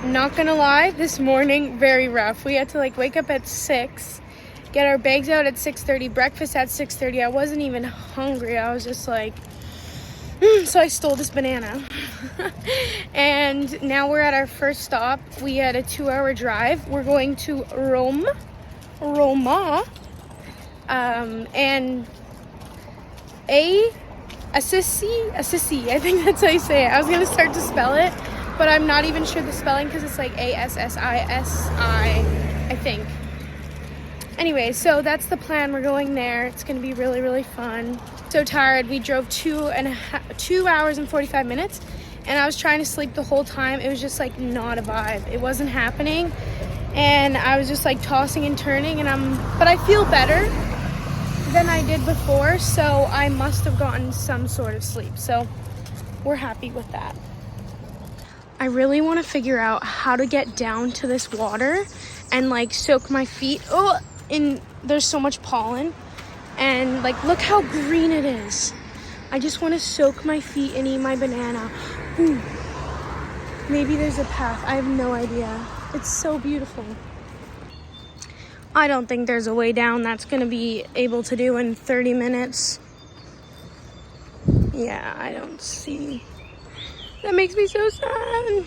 Not gonna lie, this morning, very rough. We had to like wake up at 6, get our bags out at 6:30, breakfast at 6:30. I wasn't even hungry. I was just like, so I stole this banana. And now we're at our first stop. We had a 2-hour drive. We're going to Roma, and Assisi, I think that's how you say it. I was gonna start to spell it, but I'm not even sure the spelling because it's like Assisi, I think. Anyway, so that's the plan. We're going there. It's gonna be really, really fun. So tired. We drove 2 hours and 45 minutes, and I was trying to sleep the whole time. It was just like not a vibe. It wasn't happening, and I was just like tossing and turning, but I feel better than I did before, so I must have gotten some sort of sleep. So we're happy with that. I really want to figure out how to get down to this water and like soak my feet. There's so much pollen, and like look how green it is. I just want to soak my feet and eat my banana. Ooh. Maybe there's a path. I have no idea. It's so beautiful. I don't think there's a way down that's gonna be able to do in 30 minutes. Yeah, I don't see. That makes me so sad.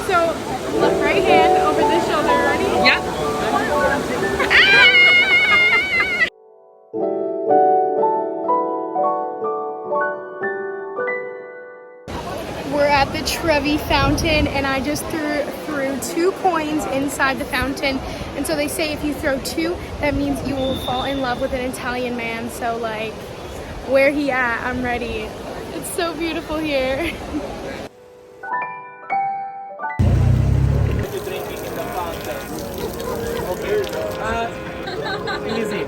So, right hand over the shoulder, ready? Yeah. We're at the Trevi Fountain, and I just threw 2 coins inside the fountain. And so they say if you throw 2, that means you will fall in love with an Italian man. So like, where he at? I'm ready. It's so beautiful here. Easy.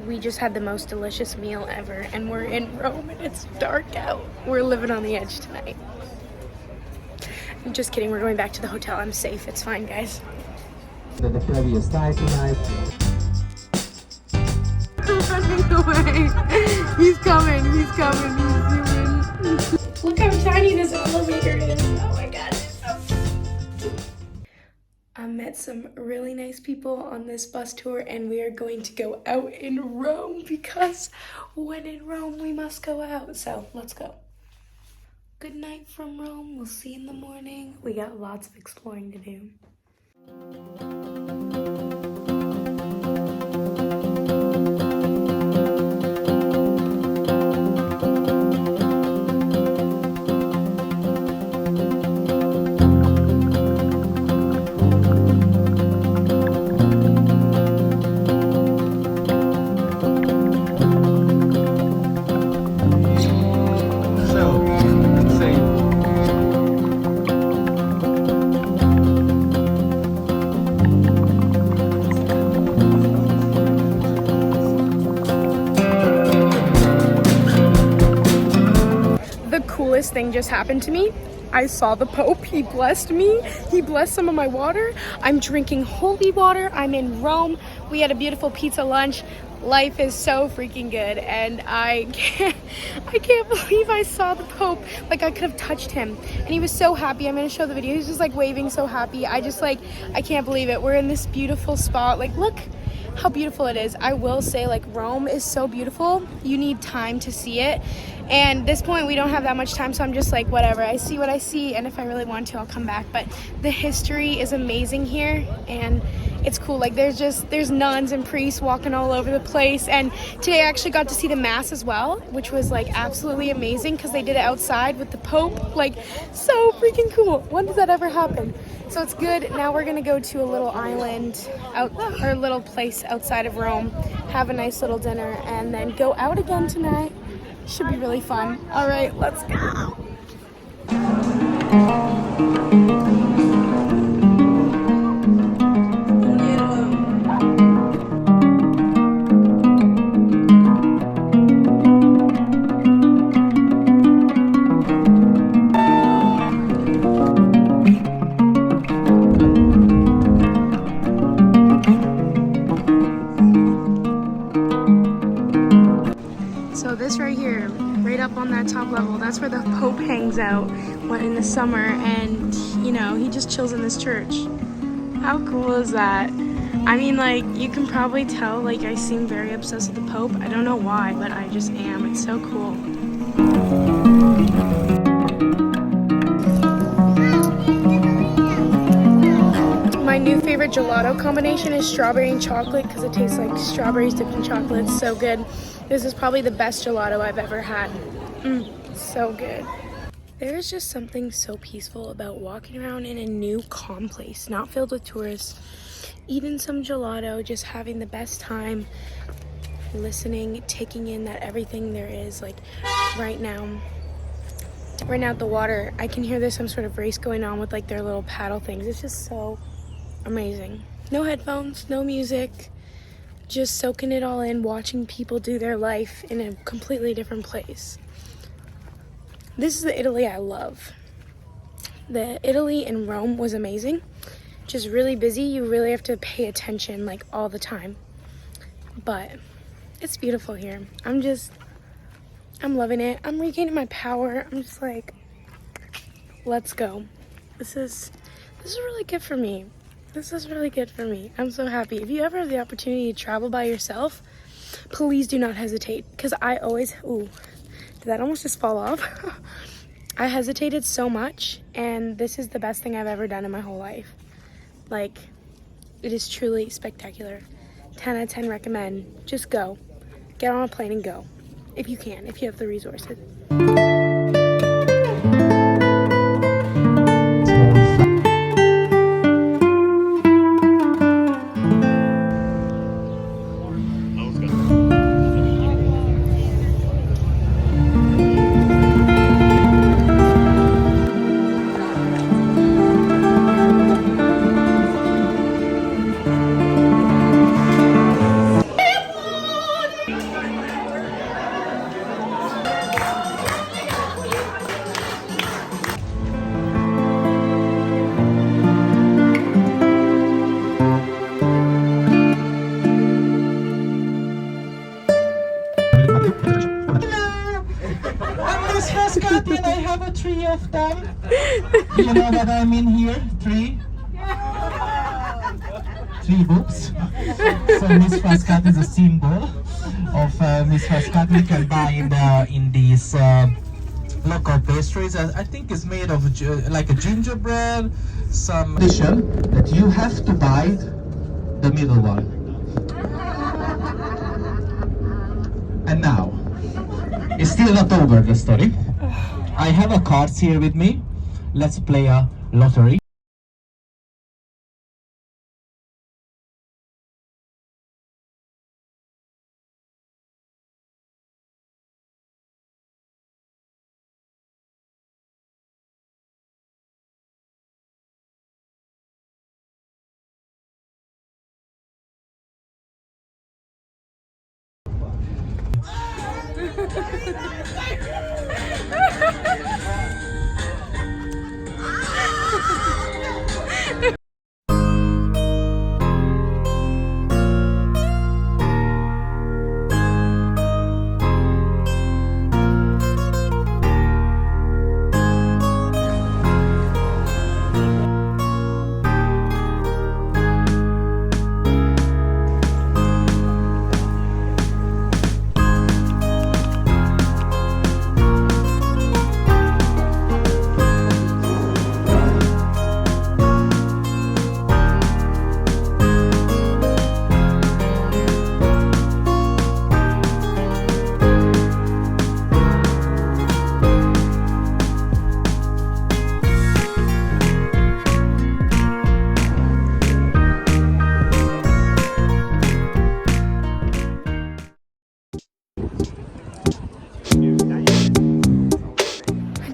We just had the most delicious meal ever, and we're in Rome and it's dark out. We're living on the edge tonight. I'm just kidding, we're going back to the hotel. I'm safe, it's fine, guys. The previous night tonight. Running away. He's coming, he's zooming. Look how tiny this elevator is. Oh my god. I met some really nice people on this bus tour, and we are going to go out in Rome because when in Rome we must go out. So let's go. Good night from Rome. We'll see you in the morning. We got lots of exploring to do. So, coolest thing just happened to me. I saw the Pope. He blessed me. He blessed some of my water. I'm drinking holy water. I'm in Rome. We had a beautiful pizza lunch. Life is so freaking good, and I can't believe I saw the Pope. Like, I could have touched him, and he was so happy. I'm gonna show the video. He was just like waving, so happy. I can't believe it. We're in this beautiful spot. Like, look how beautiful it is. I will say, like, Rome is so beautiful. You need time to see it. And at this point, we don't have that much time, so I'm just like, whatever. I see what I see, and if I really want to, I'll come back. But the history is amazing here, and it's cool. Like, there's nuns and priests walking all over the place. And today I actually got to see the mass as well, which was like absolutely amazing because they did it outside with the Pope. Like, so freaking cool. When does that ever happen? So it's good. Now we're gonna go to a little island or a little place outside of Rome, have a nice little dinner, and then go out again tonight. Should be really fun. All right, let's go. So this right here, right up on that top level, that's where the Pope hangs out in the summer, and you know, he just chills in this church. How cool is that? I mean, like, you can probably tell, like, I seem very obsessed with the Pope. I don't know why, but I just am. It's so cool. My new favorite gelato combination is strawberry and chocolate because it tastes like strawberries dipped in chocolate. It's so good. This is probably the best gelato I've ever had. So good. There is just something so peaceful about walking around in a new calm place, not filled with tourists, eating some gelato, just having the best time, listening, taking in that everything there is. Like right now at the water, I can hear there's some sort of race going on with like their little paddle things. It's just so amazing. No headphones, no music, just soaking it all in, watching people do their life in a completely different place. This is the Italy I love. The Italy in Rome was amazing. Just really busy. You really have to pay attention like all the time. But it's beautiful here. I'm loving it. I'm regaining my power. I'm just like, let's go. This is really good for me. This is really good for me. I'm so happy. If you ever have the opportunity to travel by yourself, please do not hesitate. Because I always, did that almost just fall off? I hesitated so much, and this is the best thing I've ever done in my whole life. Like, it is truly spectacular. 10 out of 10 recommend. Just go. Get on a plane and go. If you can, if you have the resources. And I have a tree of them. You know what I mean here? Tree? Three books. So Miss Frascat is a symbol of Miss Frascat. We can buy in these local pastries. I think it's made of like a gingerbread, some addition that you have to buy the middle one. And now, it's still not over the story. I have a cards here with me. Let's play a lottery.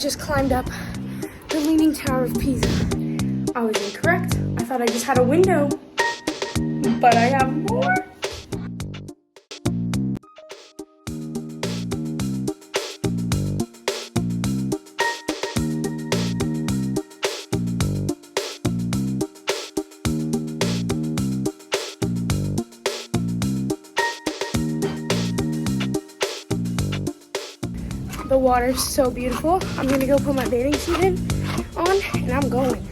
just climbed up the Leaning Tower of Pisa. I was incorrect. I thought I just had a window, but I have more. The water is so beautiful. I'm gonna go put my bathing suit on and I'm going.